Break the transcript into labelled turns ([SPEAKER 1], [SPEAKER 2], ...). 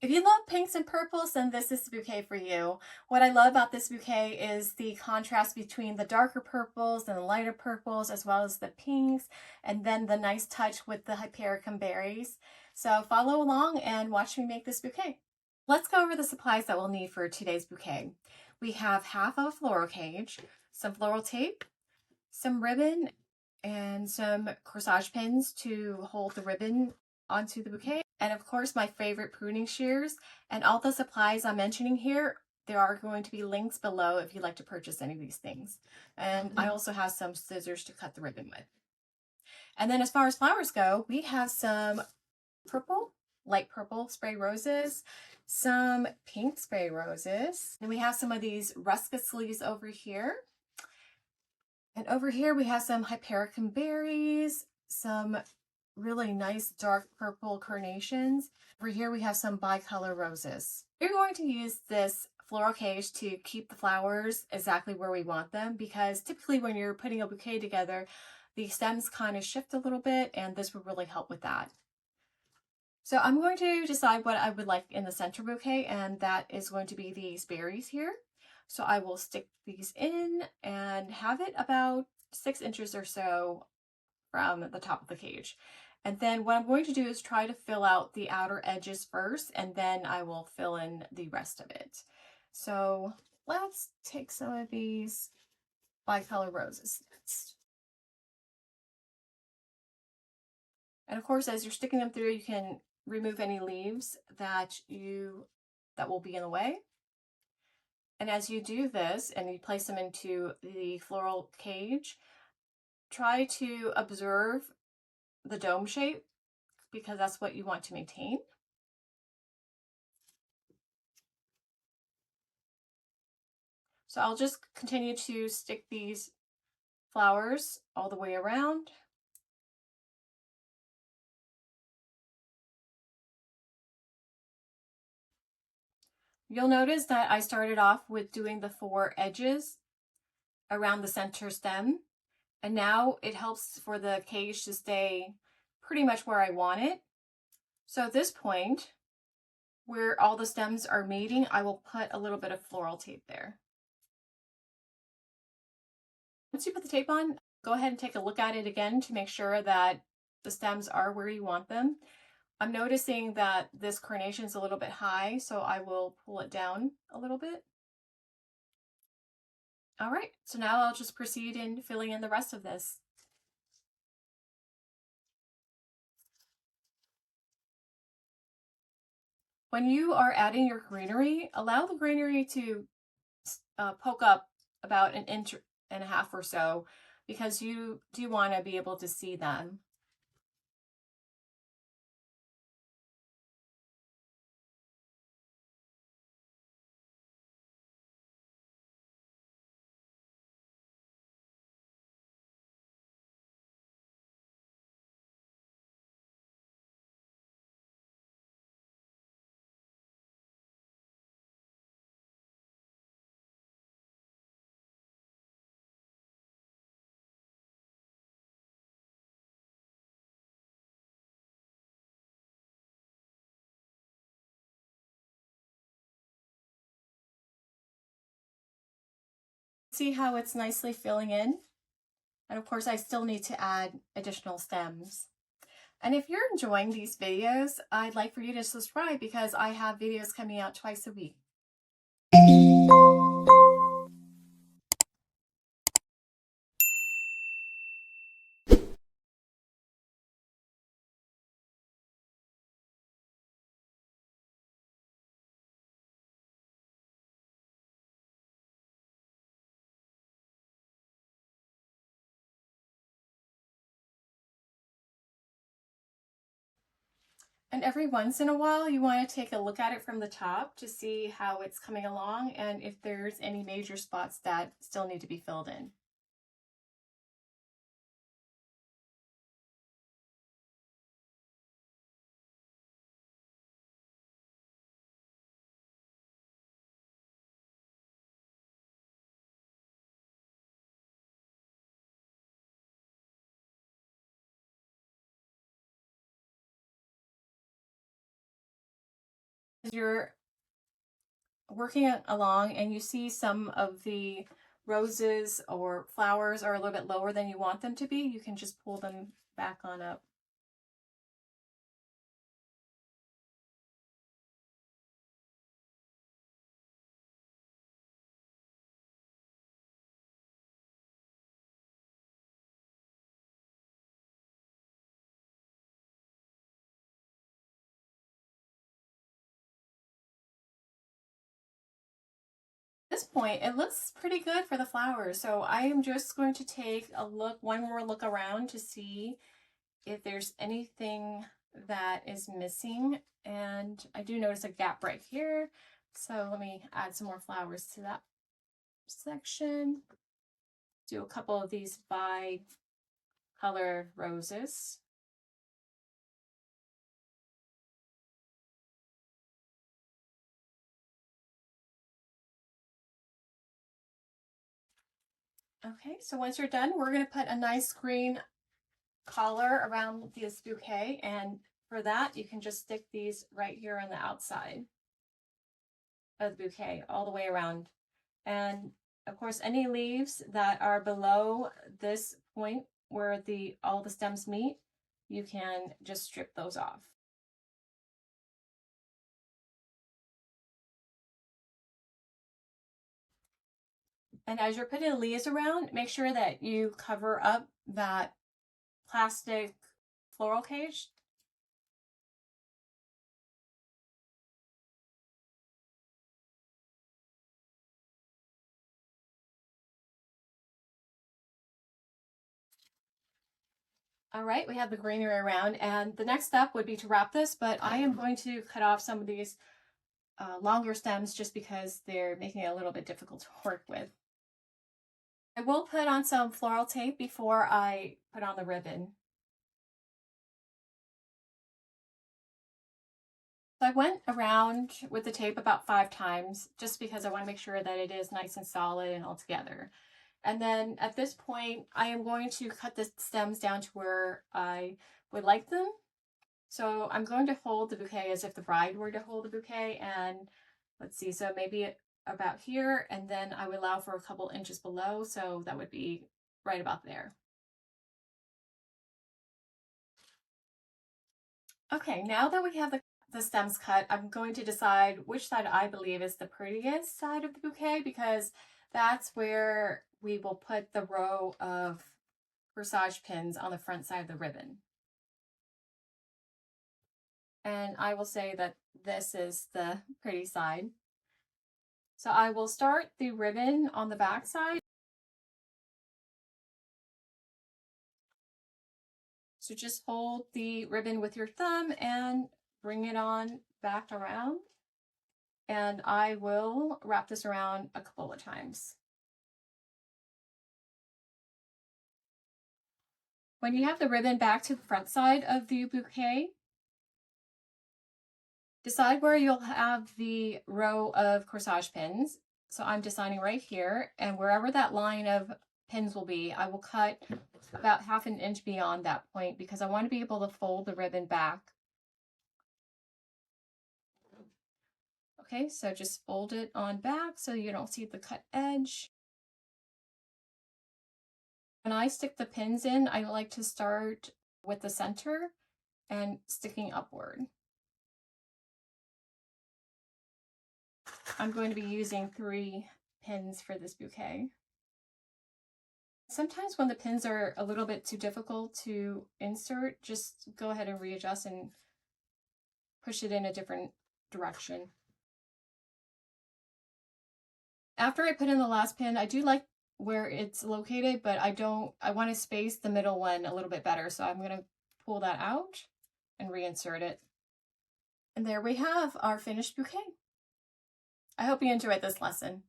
[SPEAKER 1] If you love pinks and purples, then this is the bouquet for you. What I love about this bouquet is the contrast between the darker purples and the lighter purples, as well as the pinks, and then the nice touch with the hypericum berries. So follow along and watch me make this bouquet. Let's go over the supplies that we'll need for today's bouquet. We have half of a floral cage, some floral tape, some ribbon, and some corsage pins to hold the ribbon onto the bouquet. And of course, my favorite pruning shears. And all the supplies I'm mentioning here, there are going to be links below if you'd like to purchase any of these things. And I also have some scissors to cut the ribbon with. And then as far as flowers go, we have some purple, light purple spray roses, some pink spray roses. And we have some of these russet leaves over here. And over here we have some hypericum berries, some really nice dark purple carnations. Over here we have some bicolor roses. We're going to use this floral cage to keep the flowers exactly where we want them, because typically when you're putting a bouquet together, the stems kind of shift a little bit, and this will really help with that. So I'm going to decide what I would like in the center bouquet, and that is going to be these berries here. So I will stick these in and have it about 6 inches or so from the top of the cage. And then what I'm going to do is try to fill out the outer edges first, and then I will fill in the rest of it. So let's take some of these bicolor roses next. And of course, as you're sticking them through, you can remove any leaves that will be in the way. And as you do this and you place them into the floral cage, try to observe the dome shape, because that's what you want to maintain. So I'll just continue to stick these flowers all the way around. You'll notice that I started off with doing the 4 edges around the center stem, and now it helps for the cage to stay pretty much where I want it. So at this point, where all the stems are meeting, I will put a little bit of floral tape there. Once you put the tape on, go ahead and take a look at it again to make sure that the stems are where you want them. I'm noticing that this carnation is a little bit high, so I will pull it down a little bit. All right, so now I'll just proceed in filling in the rest of this. When you are adding your greenery, allow the greenery to poke up about 1.5 inches or so, because you do want to be able to see them. See how it's nicely filling in? And of course, I still need to add additional stems. And if you're enjoying these videos, I'd like for you to subscribe, because I have videos coming out twice a week. And every once in a while, you want to take a look at it from the top to see how it's coming along and if there's any major spots that still need to be filled in. As you're working along and you see some of the roses or flowers are a little bit lower than you want them to be, you can just pull them back on up. At this point, it looks pretty good for the flowers. So I am just going to take a look, one more look around to see if there's anything that is missing. And I do notice a gap right here. So let me add some more flowers to that section. Do a couple of these bi-color roses. Okay, so once you're done, we're going to put a nice green collar around this bouquet, and for that you can just stick these right here on the outside of the bouquet all the way around. And of course, any leaves that are below this point where all the stems meet, you can just strip those off. And as you're putting the leaves around, make sure that you cover up that plastic floral cage. All right, we have the greenery around, and the next step would be to wrap this, but I am going to cut off some of these longer stems just because they're making it a little bit difficult to work with. I will put on some floral tape before I put on the ribbon. So I went around with the tape about 5 times just because I want to make sure that it is nice and solid and all together. And then at this point, I am going to cut the stems down to where I would like them. So I'm going to hold the bouquet as if the bride were to hold the bouquet, and let's see, so maybe about here, and then I would allow for a couple inches below, so that would be right about there. Okay, now that we have the stems cut, I'm going to decide which side I believe is the prettiest side of the bouquet, because that's where we will put the row of corsage pins on the front side of the ribbon. And I will say that this is the pretty side. So I will start the ribbon on the back side. So just hold the ribbon with your thumb and bring it on back around. And I will wrap this around a couple of times. When you have the ribbon back to the front side of the bouquet, decide where you'll have the row of corsage pins. So I'm deciding right here, and wherever that line of pins will be, I will cut about 1/2 inch beyond that point because I want to be able to fold the ribbon back. Okay, so just fold it on back so you don't see the cut edge. When I stick the pins in, I like to start with the center and sticking upward. I'm going to be using 3 pins for this bouquet. Sometimes when the pins are a little bit too difficult to insert, just go ahead and readjust and push it in a different direction. After I put in the last pin, I do like where it's located, but I want to space the middle one a little bit better. So I'm going to pull that out and reinsert it. And there we have our finished bouquet. I hope you enjoyed this lesson.